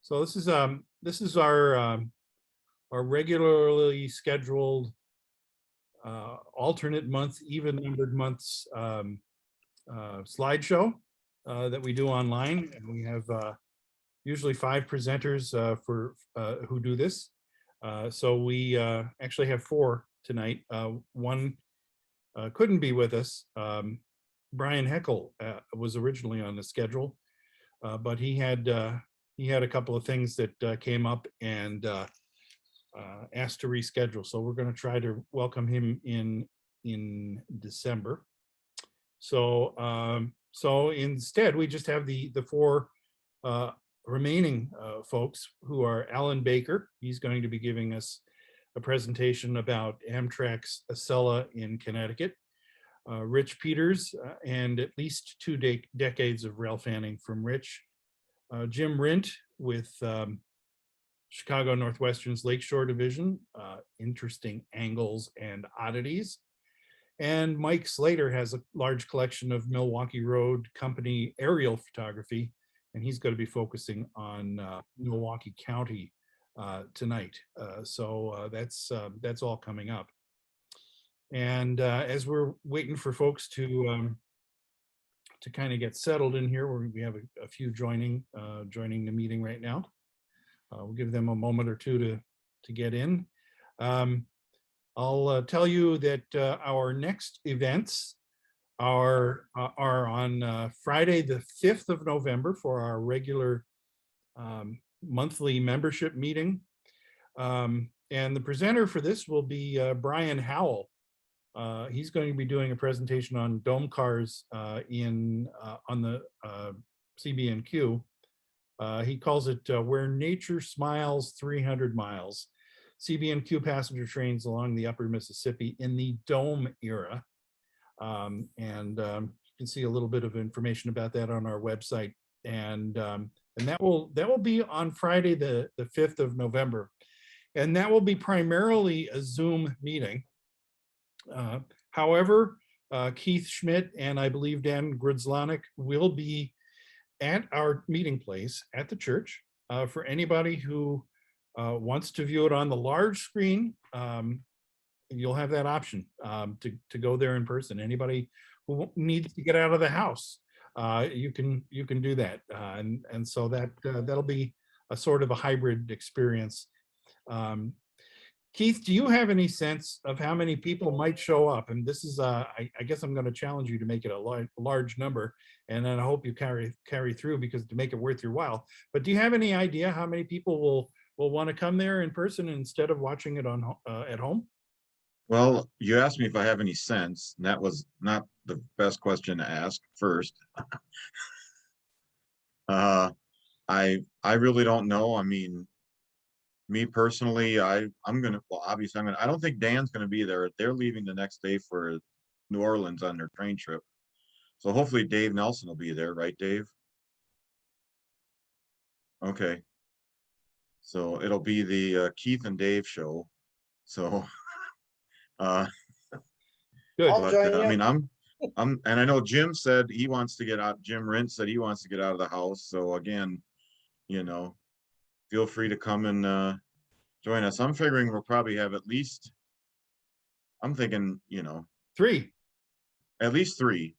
So this is our regularly scheduled alternate month, even numbered months slideshow that we do online, and we have usually 5 presenters for who do this. So we actually have 4 tonight. One couldn't be with us. Brian Heckel was originally on the schedule, but he had a couple of things that came up and asked to reschedule. So we're going to try to welcome him in December. So so instead, we just have the 4 remaining folks, who are Alan Baker. He's going to be giving us a presentation about Amtrak's Acela in Connecticut. Rich Peters, and at least 2 decades of rail fanning from Rich. Jim Rint with Chicago Northwestern's Lakeshore Division, interesting angles and oddities. And Mike Slater has a large collection of Milwaukee Road Company aerial photography, and he's going to be focusing on Milwaukee County tonight. So that's all coming up. And as we're waiting for folks to kind of get settled in here, we have a few joining the meeting right now. We'll give them a moment or two to get in. I'll tell you that our next events are on Friday, the 5th of November for our regular monthly membership meeting. And the presenter for this will be Brian Howell. He's going to be doing a presentation on dome cars on the CB&Q. He calls it Where Nature Smiles 300 Miles, CB&Q passenger trains along the upper Mississippi in the dome era. And you can see a little bit of information about that on our website. And that will be on Friday, the 5th of November. And that will be primarily a Zoom meeting. However, Keith Schmidt and I believe Dan Grudzlanek will be at our meeting place at the church for anybody who wants to view it on the large screen. You'll have that option to go there in person. Anybody who needs to get out of the house, you can do that, and so that'll be a sort of a hybrid experience. Keith, do you have any sense of how many people might show up? And this is, I guess I'm going to challenge you to make it a large number, and then I hope you carry through, because to make it worth your while. But do you have any idea how many people will want to come there in person instead of watching it on at home? Well, you asked me if I have any sense, and that was not the best question to ask first. I really don't know. I mean, me personally, I'm gonna, well, obviously I don't think Dan's gonna be there. They're leaving the next day for New Orleans on their train trip. So hopefully Dave Nelson will be there, right, Dave? Okay. So it'll be the Keith and Dave show. So Good. I mean, I'm and I know Jim said he wants to get out. Jim Rint said he wants to get out of the house. So again, feel free to come and join us. I'm figuring we'll probably have at least, I'm thinking, 3. At least 3.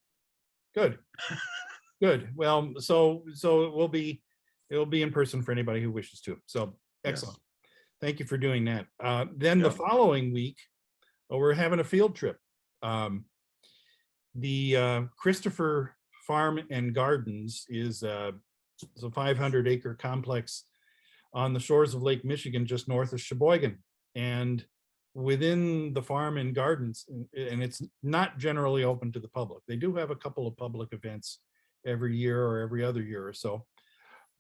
Good. Good. Well, so it will be in person for anybody who wishes to. So excellent. Yes. Thank you for doing that. Then the following week, we're having a field trip. The Christopher Farm and Gardens is a 500-acre complex on the shores of Lake Michigan, just north of Sheboygan. And within the farm and gardens, and it's not generally open to the public. They do have a couple of public events every year or every other year or so,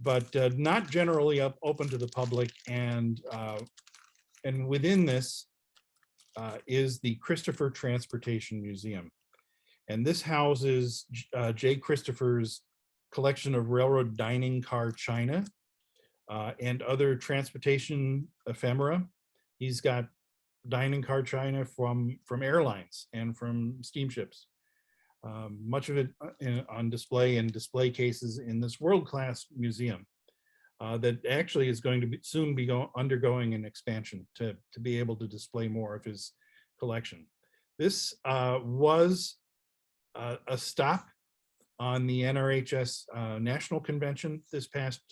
but not generally open to the public. And within this is the Christopher Transportation Museum. And this houses J. Christopher's collection of railroad dining car china and other transportation ephemera. He's got dining car china from airlines and from steamships. Much of it on display in display cases in this world-class museum. that actually is going to soon be undergoing an expansion to be able to display more of his collection. This was a stop on the NRHS National Convention this past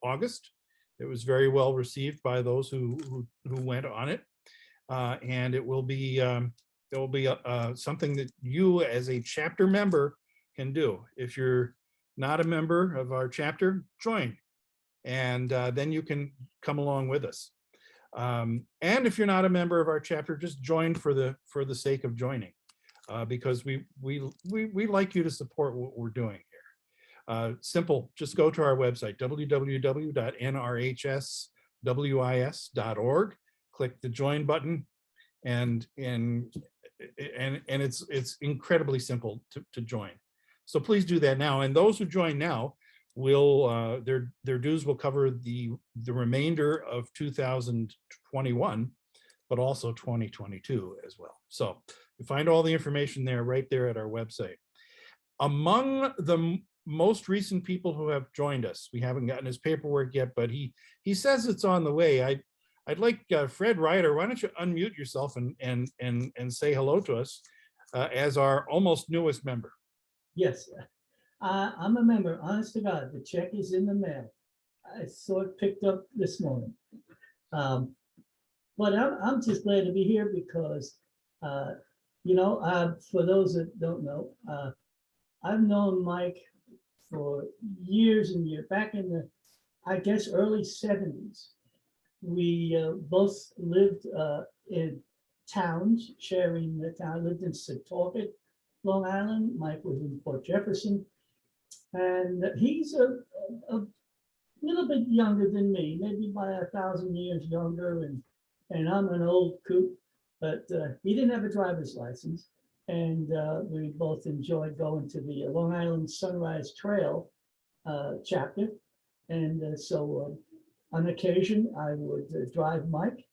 August. It was very well received by those who went on it, and it will be something that you as a chapter member can do. If you're not a member of our chapter, join, and then you can come along with us. And if you're not a member of our chapter, just join for the sake of joining, because we like you to support what we're doing here. Simple, just go to our website, www.nrhswis.org, click the join button, and it's incredibly simple to join. So please do that now. And those who join now will their dues will cover the remainder of 2021, but also 2022 as well. So you find all the information there, right there at our website. Among the most recent people who have joined us, we haven't gotten his paperwork yet, but he says it's on the way. I'd like Fred Ryder, why don't you unmute yourself and say hello to us as our almost newest member. Yes, I'm a member. Honest to God, the check is in the mail. I saw it picked up this morning. But I'm just glad to be here because, for those that don't know, I've known Mike for years and years. Back in the, I guess, early 70s. We both lived in towns, sharing the town. I lived in Setauket, Long Island. Mike was in Port Jefferson. And he's a little bit younger than me, maybe by 1,000 years younger. And I'm an old coot, but he didn't have a driver's license. And we both enjoyed going to the Long Island Sunrise Trail chapter. And so on occasion, I would drive Mike.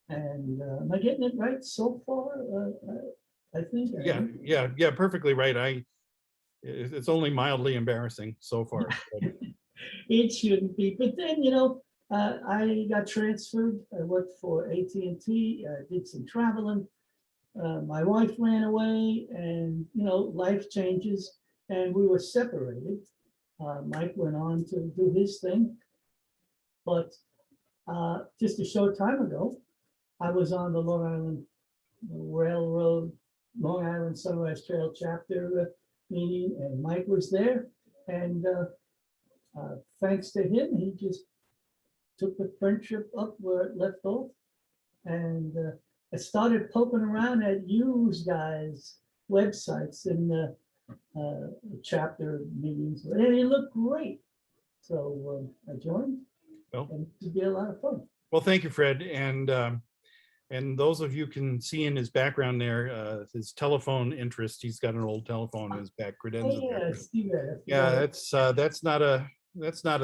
And am I getting it right so far? I think. Yeah, perfectly right. It's only mildly embarrassing so far. It shouldn't be, but then, I got transferred. I worked for AT&T, did some traveling. My wife ran away, and life changes, and we were separated. Mike went on to do his thing, but just a short time ago, I was on the Long Island Railroad, Long Island Sunrise Trail chapter meeting, and Mike was there, and thanks to him, he just took the friendship up where it left off, and I started poking around at you guys' websites and the chapter meetings, and it looked great. So I joined, and it would be a lot of fun. Well, thank you, Fred. And those of you can see in his background there, his telephone interest. He's got an old telephone in his back credenza. Oh, yeah, I see that. Yeah, that's not a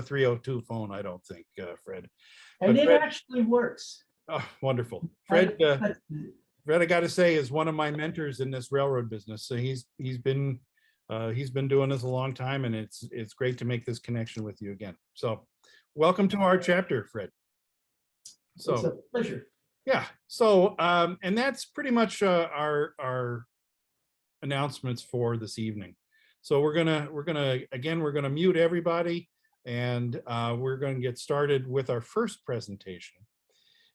302 phone, I don't think, Fred. And But it Fred, actually works. oh, wonderful. Fred, Fred, I got to say, is one of my mentors in this railroad business. So he's been doing this a long time, and it's great to make this connection with you again. So welcome to our chapter, Fred. So It's a pleasure. yeah, so and that's pretty much our announcements for this evening. So we're gonna mute everybody, and we're going to get started with our first presentation,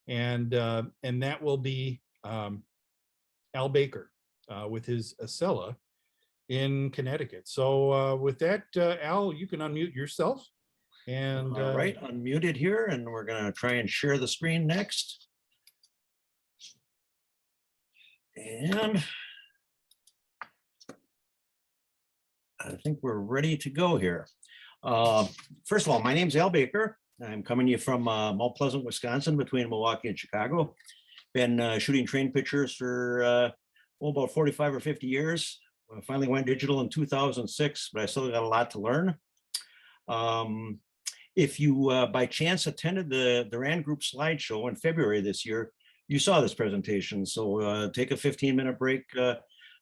and that will be Al Baker with his Acela in Connecticut. So with that, Al, you can unmute yourself. And all right, unmuted here, and we're going to try and share the screen next. And I think we're ready to go here. First of all, my name's Al Baker. I'm coming to you from Mount Pleasant, Wisconsin, between Milwaukee and Chicago. Been shooting train pictures for about 45 or 50 years. I finally went digital in 2006, but I still got a lot to learn. If you by chance attended the Darien Group slideshow in February this year, you saw this presentation. So take a 15-minute break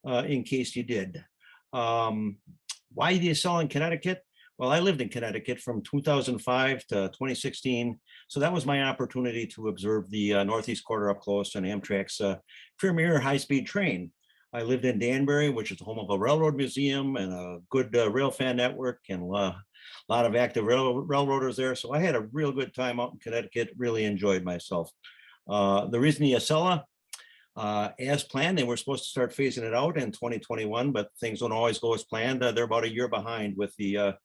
in case you did. Why the Acela in Connecticut? Well, I lived in Connecticut from 2005 to 2016. So that was my opportunity to observe the Northeast Corridor up close and Amtrak's premier high-speed train. I lived in Danbury, which is the home of a railroad museum and a good rail fan network and a lot of active railroaders there. So I had a real good time out in Connecticut, really enjoyed myself. The reason the Acela, as planned, they were supposed to start phasing it out in 2021, but things don't always go as planned. They're about a year behind with the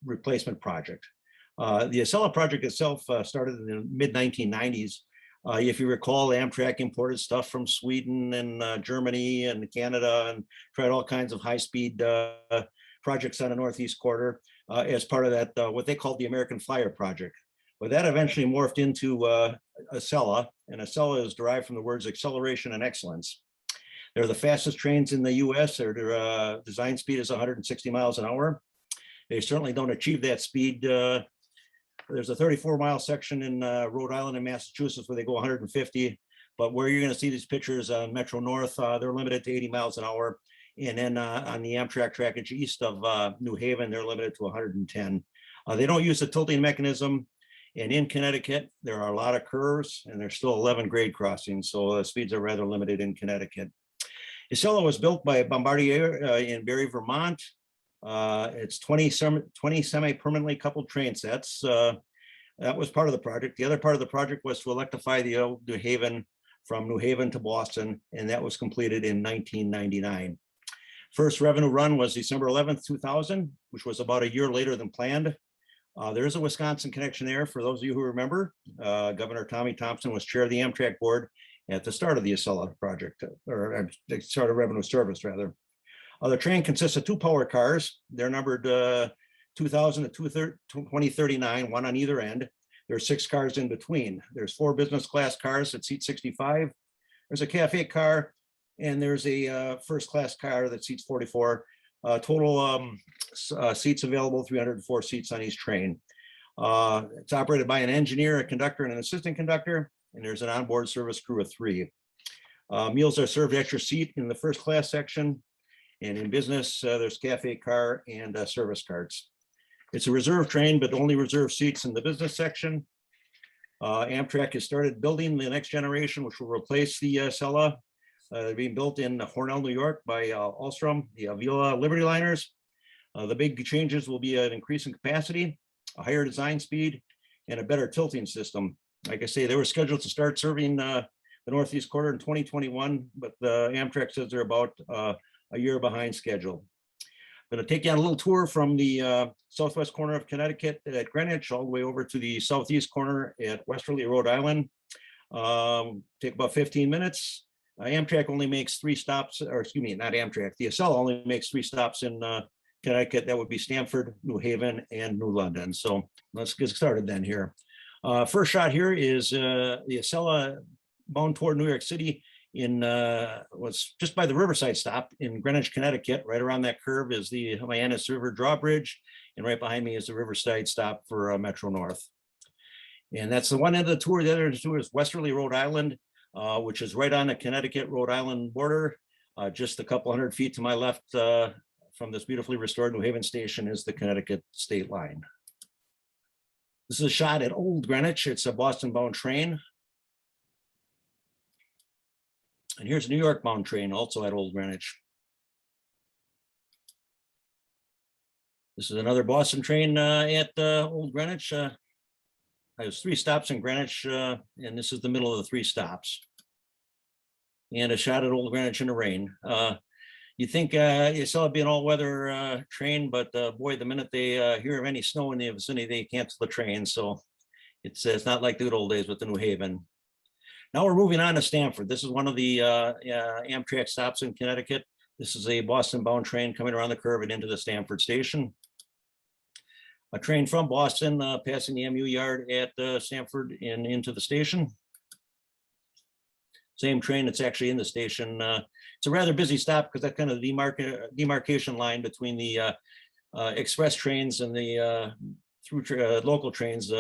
replacement project. The Acela project itself started in the mid 1990s. If you recall, Amtrak imported stuff from Sweden and Germany and Canada and tried all kinds of high-speed projects on the Northeast Corridor as part of that, what they called the American Flyer Project. But that eventually morphed into Acela, and Acela is derived from the words acceleration and excellence. They're the fastest trains in the US. Their design speed is 160 miles an hour. They certainly don't achieve that speed. There's a 34-mile section in Rhode Island and Massachusetts where they go 150, but where you're going to see these pictures on Metro North, they're limited to 80 miles an hour. And then on the Amtrak trackage east of New Haven, they're limited to 110. They don't use the tilting mechanism. And in Connecticut, there are a lot of curves and there's still 11 grade crossings. So speeds are rather limited in Connecticut. Acela was built by Bombardier in Barre, Vermont. It's 20 semi-permanently coupled train sets. That was part of the project. The other part of the project was to electrify the old New Haven from New Haven to Boston, and that was completed in 1999. First revenue run was December 11th, 2000, which was about a year later than planned. There is a Wisconsin connection there. For those of you who remember, Governor Tommy Thompson was chair of the Amtrak board at the start of the Acela project, or the start of revenue service, rather. The train consists of two power cars. They're numbered 2000 to 2039, one on either end. There's 6 cars in between. There's 4 business class cars that seat 65. There's a cafe car, and there's a first class car that seats 44. Total seats available, 304 seats on each train. It's operated by an engineer, a conductor, and an assistant conductor, and there's an onboard service crew of 3. Meals are served at your seat in the first class section, and in business, there's cafe car and service carts. It's a reserve train, but only reserve seats in the business section. Amtrak has started building the next generation, which will replace the Acela. They're being built in Hornell, New York by Alstom, the Avila Liberty Liners. The big changes will be an increase in capacity, a higher design speed, and a better tilting system. Like I say, they were scheduled to start serving the Northeast Corridor in 2021, but the Amtrak says they're about a year behind schedule. I'm going to take you on a little tour from the southwest corner of Connecticut at Greenwich all the way over to the southeast corner at Westerly, Rhode Island. Take about 15 minutes. Amtrak only makes 3 stops, or excuse me, not Amtrak. The Acela only makes 3 stops in Connecticut. That would be Stanford, New Haven, and New London. So let's get started then here. First shot here is the Acela bound toward New York City in was just by the Riverside stop in Greenwich, Connecticut. Right around that curve is the Hyannis River drawbridge, and right behind me is the Riverside stop for Metro North. And that's the one end of the tour. The other end of the tour is Westerly, Rhode Island, which is right on the Connecticut-Rhode Island border. Just a couple hundred feet to my left from this beautifully restored New Haven station is the Connecticut state line. This is a shot at Old Greenwich. It's a Boston-bound train. And here's a New York-bound train, also at Old Greenwich. This is another Boston train at Old Greenwich. There's 3 stops in Greenwich, and this is the middle of the 3 stops. And a shot at Old Greenwich in the rain. You think you saw it be an all-weather train, but boy, the minute they hear of any snow in the vicinity, they cancel the train. So it's not like the good old days with the New Haven. Now we're moving on to Stanford. This is one of the Amtrak stops in Connecticut. This is a Boston-bound train coming around the curve and into the Stanford station. A train from Boston passing the MU yard at Stanford and into the station. Same train that's actually in the station. It's a rather busy stop because that's kind of the demarcation line between the express trains and the local trains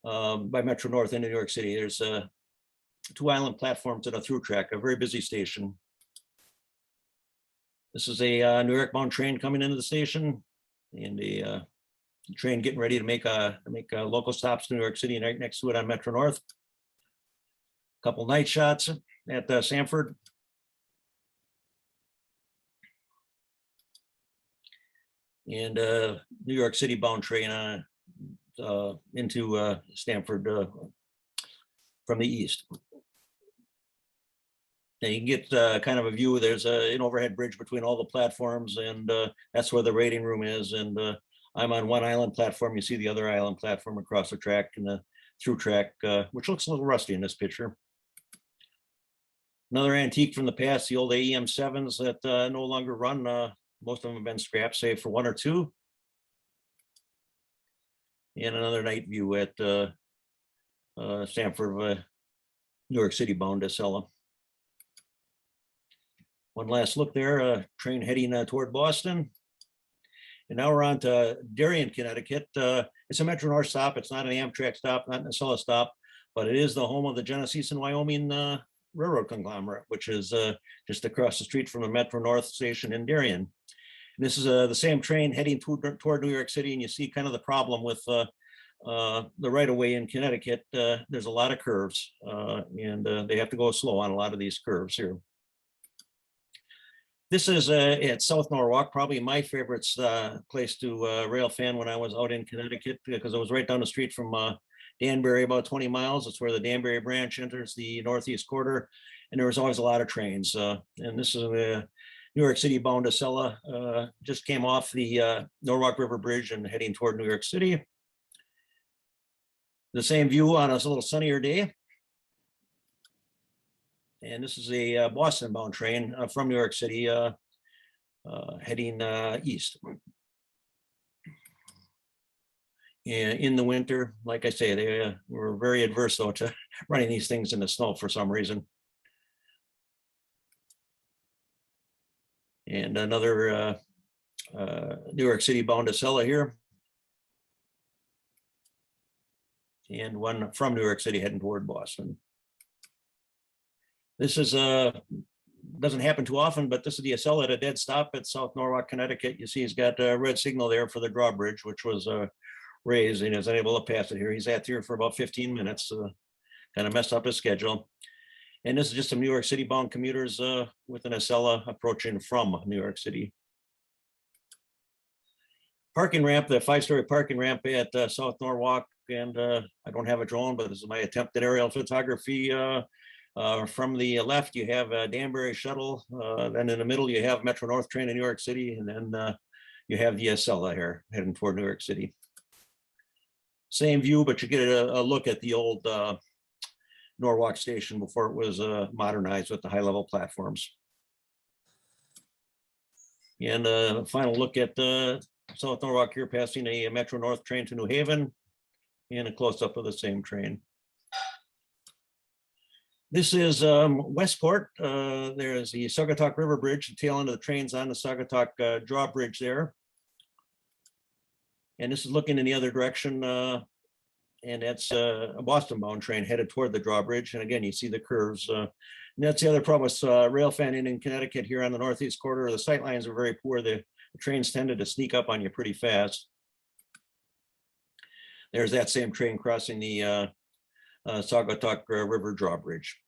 by Metro North into New York City. There's 2 island platforms and a through track, a very busy station. This is a New York bound train coming into the station, and a train getting ready to make local stops to New York City and right next to it on Metro North. Couple night shots at Stanford. And New York City bound train into Stanford from the east. Now you can get kind of a view. There's an overhead bridge between all the platforms, and that's where the waiting room is. And I'm on one island platform. You see the other island platform across the track and the through track, which looks a little rusty in this picture. Another antique from the past, the old AEM 7s that no longer run. Most of them have been scrapped, save for one or two. And another night view at Stanford, New York City bound Acela. One last look there, train heading toward Boston. And now we're on to Darien, Connecticut. It's a Metro North stop. It's not an Amtrak stop, not an Acela stop, but it is the home of the Genesee and Wyoming Railroad conglomerate, which is just across the street from the Metro North station in Darien. And this is the same train heading toward New York City, and you see kind of the problem with the right-of-way in Connecticut. There's a lot of curves, and they have to go slow on a lot of these curves here. This is at South Norwalk, probably my favorite place to rail fan when I was out in Connecticut, because it was right down the street from Danbury, about 20 miles. It's where the Danbury branch enters the northeast quarter, and there was always a lot of trains. And this is a New York City bound Acela, just came off the Norwalk River Bridge and heading toward New York City. The same view on a little sunnier day. And this is a Boston bound train from New York City heading east. And in the winter, like I say, they were very adverse though to running these things in the snow for some reason. And another New York City bound Acela here. And one from New York City heading toward Boston. This is doesn't happen too often, but this is the Acela at a dead stop at South Norwalk, Connecticut. You see he's got a red signal there for the drawbridge, which was raised, and is unable to pass it here. He's at here for about 15 minutes, kind of messed up his schedule. And this is just some New York City bound commuters with an Acela approaching from New York City. Parking ramp, the 5-story parking ramp at South Norwalk. And I don't have a drone, but this is my attempt at aerial photography. From the left, you have a Danbury shuttle. Then in the middle, you have Metro North train in New York City. And then you have the Acela here heading toward New York City. Same view, but you get a look at the old Norwalk station before it was modernized with the high-level platforms. And a final look at South Norwalk here, passing a Metro North train to New Haven, and a close-up of the same train. This is Westport. There's the Saugatuck River Bridge, the tail end of the trains on the Saugatuck drawbridge there. And this is looking in the other direction, and that's a Boston bound train headed toward the drawbridge. And again, you see the curves. And that's the other problem with rail fanning in Connecticut here on the northeast quarter. The sight lines are very poor. The trains tended to sneak up on you pretty fast. There's that same train crossing the Saugatuck River drawbridge.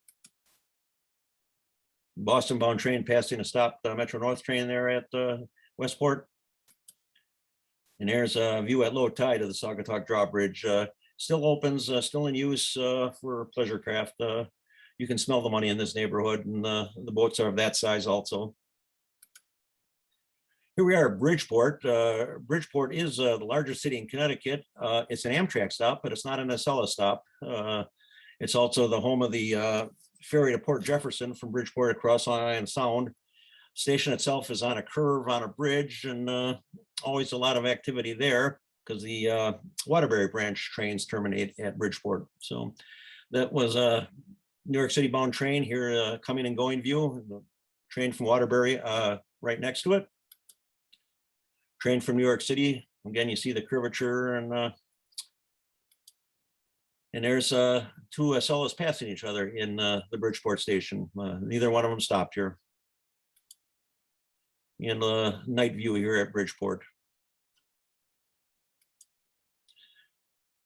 Boston bound train passing a stopped Metro North train there at Westport. And there's a view at low tide of the Saugatuck drawbridge. Still opens, still in use for pleasure craft. You can smell the money in this neighborhood, and the boats are of that size also. Here we are at Bridgeport. Bridgeport is the largest city in Connecticut. It's an Amtrak stop, but it's not an Acela stop. It's also the home of the ferry to Port Jefferson from Bridgeport across Long Island Sound. Station itself is on a curve on a bridge, and always a lot of activity there because the Waterbury branch trains terminate at Bridgeport. So that was a New York City bound train here, coming and going view. The train from Waterbury right next to it. Train from New York City. Again, you see the curvature, and there's two Acelas passing each other in the Bridgeport station. Neither one of them stopped here. and a night view here at Bridgeport.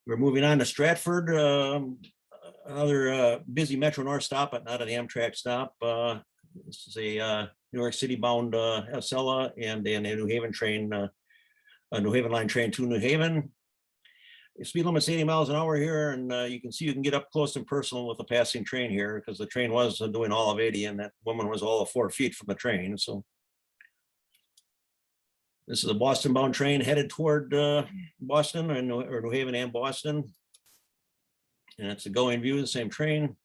We're moving on to Stratford, another busy Metro North stop, but not an Amtrak stop. This is a New York City bound Acela and a New Haven train, a New Haven line train to New Haven. The speed limit's 80 miles an hour here, and you can get up close and personal with a passing train here because the train was doing all of 80, and that woman was all of 4 feet from the train. So this is a Boston bound train headed toward Boston or New Haven and Boston. And it's a going view of the same train.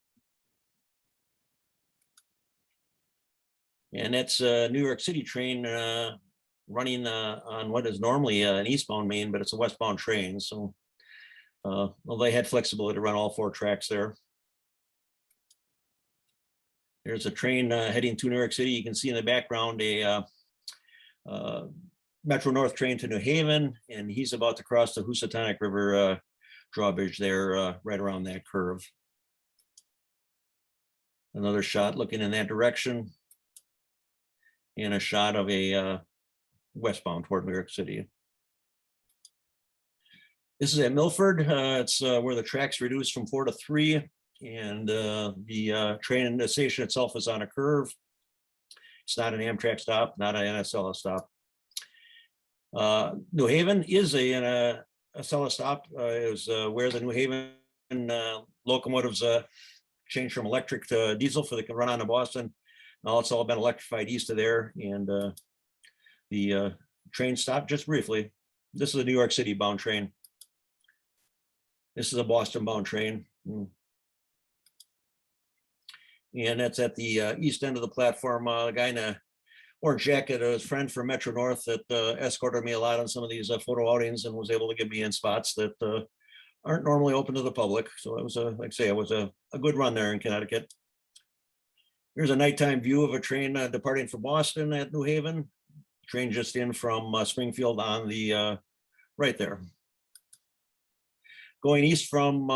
And that's a New York City train running on what is normally an eastbound main, but it's a westbound train. So well, they had flexibility to run all 4 tracks there. There's a train heading to New York City. You can see in the background a Metro North train to New Haven, and he's about to cross the Housatonic River drawbridge there right around that curve. Another shot looking in that direction, and a shot of a westbound toward New York City. This is at Milford. It's where the tracks reduced from 4 to 3, and the train in the station itself is on a curve. It's not an Amtrak stop, not an Acela stop. New Haven is a Acela stop. It was where the New Haven locomotives changed from electric to diesel for they can run on to Boston. Now it's all been electrified east of there, and the train stopped just briefly. This is a New York City bound train. This is a Boston bound train. And that's at the east end of the platform. A guy in a orange jacket, a friend from Metro North that escorted me a lot on some of these photo outings and was able to get me in spots that aren't normally open to the public. So it was like I say, it was a good run there in Connecticut. Here's a nighttime view of a train departing for Boston at New Haven. Train just in from Springfield on the right there. Going east from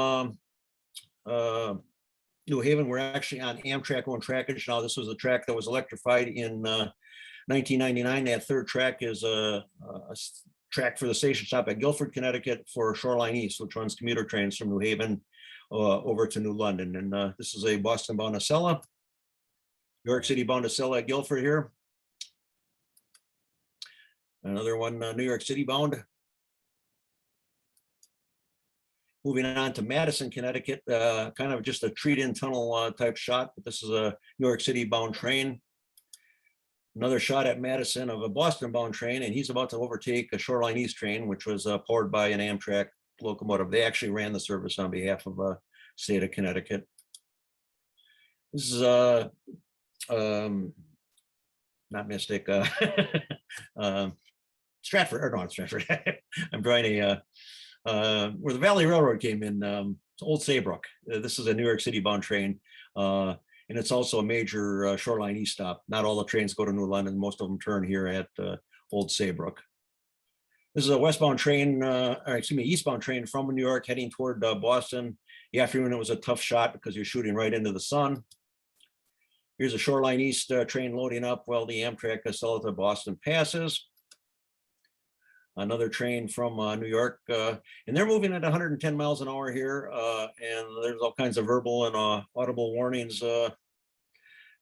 New Haven, we're actually on Amtrak owned trackage now. This was a track that was electrified in 1999. That third track is a track for the station stop at Guilford, Connecticut for Shoreline East, which runs commuter trains from New Haven over to New London. And this is a Boston bound Acela, New York City bound Acela at Guilford here. Another one, New York City bound. Moving on to Madison, Connecticut, kind of just a treat-in tunnel type shot. But this is a New York City bound train. Another shot at Madison of a Boston bound train, and he's about to overtake a Shoreline East train, which was powered by an Amtrak locomotive. They actually ran the service on behalf of the state of Connecticut. This is not Mystic, Stratford, or not Stratford. I'm drawing a where the Valley Railroad came in, Old Saybrook. This is a New York City bound train, and it's also a major Shoreline East stop. Not all the trains go to New London. Most of them turn here at Old Saybrook. This is a westbound train, eastbound train from New York heading toward Boston. The afternoon, it was a tough shot because you're shooting right into the sun. Here's a Shoreline East train loading up while the Amtrak Acela to Boston passes. Another train from New York, and they're moving at 110 miles an hour here, and there's all kinds of verbal and audible warnings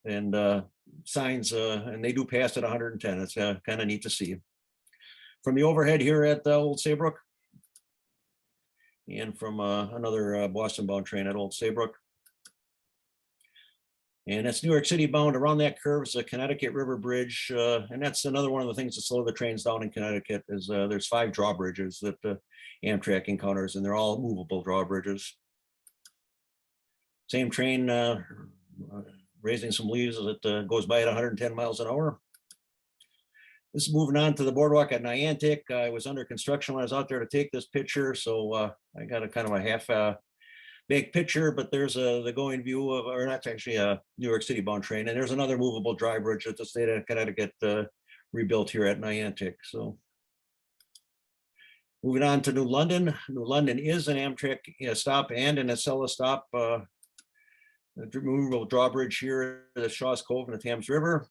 and signs, and they do pass at 110. It's kind of neat to see. From the overhead here at Old Saybrook, and from another Boston bound train at Old Saybrook. And that's New York City bound. Around that curve is a Connecticut River Bridge. And that's another one of the things that slow the trains down in Connecticut is there's 5 drawbridges that Amtrak encounters, and they're all movable drawbridges. Same train raising some leaves that goes by at 110 miles an hour. This is moving on to the boardwalk at Niantic. I was under construction when I was out there to take this picture, so I got a kind of a half big picture, but there's the going view of, or that's actually a New York City bound train, and there's another movable drawbridge that the state of Connecticut rebuilt here at Niantic. So moving on to New London. New London is an Amtrak stop and an Acela stop. The movable drawbridge here at the Shaw's Cove and the Thames River.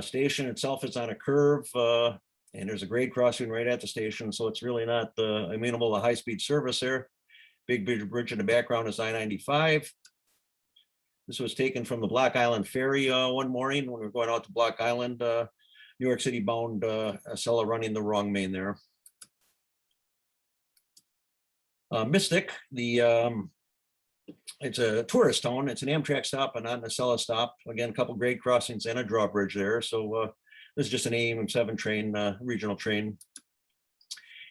Station itself is on a curve, and there's a grade crossing right at the station, so it's really not amenable to high-speed service there. Big bridge in the background is I-95. This was taken from the Block Island Ferry one morning when we were going out to Block Island, New York City bound Acela running the wrong main there. Mystic, it's a tourist town. It's an Amtrak stop and not an Acela stop. Again, a couple grade crossings and a drawbridge there. So this is just an AM7 train, regional train.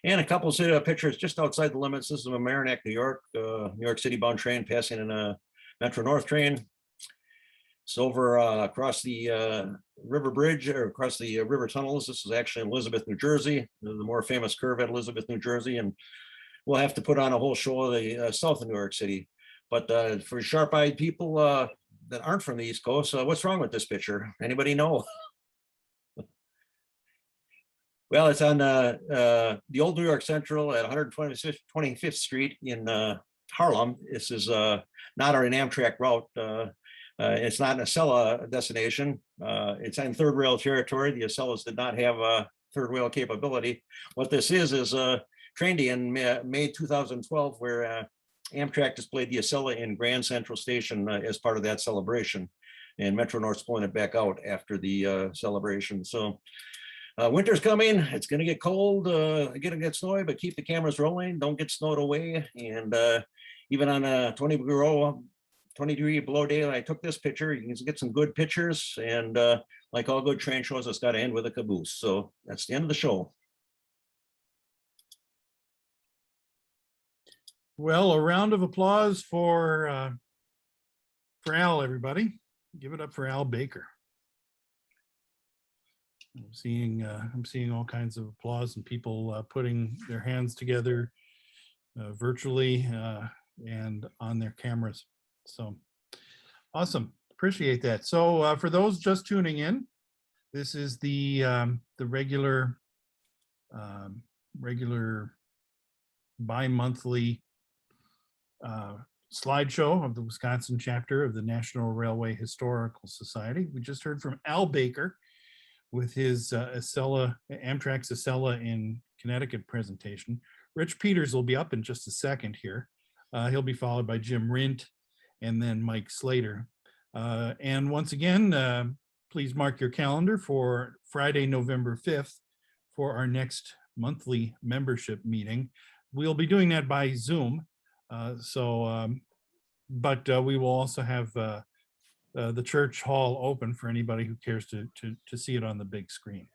And a couple of pictures just outside the limits. This is a Mamaroneck, New York City bound train passing in a Metro North train. It's over across the river bridge or across the river tunnels. This is actually in Elizabeth, New Jersey, the more famous curve at Elizabeth, New Jersey. And we'll have to put on a whole show of the south of New York City. But for sharp-eyed people that aren't from the East Coast, what's wrong with this picture? Anybody know? Well, it's on the old New York Central at 125th Street in Harlem. This is not an Amtrak route. It's not an Acela destination. It's in third rail territory. The Acelas did not have a third rail capability. What this is train day in May 2012, where Amtrak displayed the Acela in Grand Central Station as part of that celebration. And Metro North's pulling it back out after the celebration. So winter's coming. It's going to get cold, going to get snowy, but keep the cameras rolling. Don't get snowed away. And even on a 20 degree below daylight, I took this picture. You can get some good pictures. And like all good train shows, it's got to end with a caboose. So that's the end of the show. Well, a round of applause for Al, everybody. Give it up for Al Baker. I'm seeing all kinds of applause and people putting their hands together virtually and on their cameras. So awesome, appreciate that. So for those just tuning in, this is the regular bi-monthly slideshow of the Wisconsin chapter of the National Railway Historical Society. We just heard from Al Baker with his Amtrak's Acela in Connecticut presentation. Rich Peters will be up in just a second here. He'll be followed by Jim Rint and then Mike Slater. And once again, please mark your calendar for Friday, November 5th for our next monthly membership meeting. We'll be doing that by Zoom. But we will also have the church hall open for anybody who cares to see it on the big screen.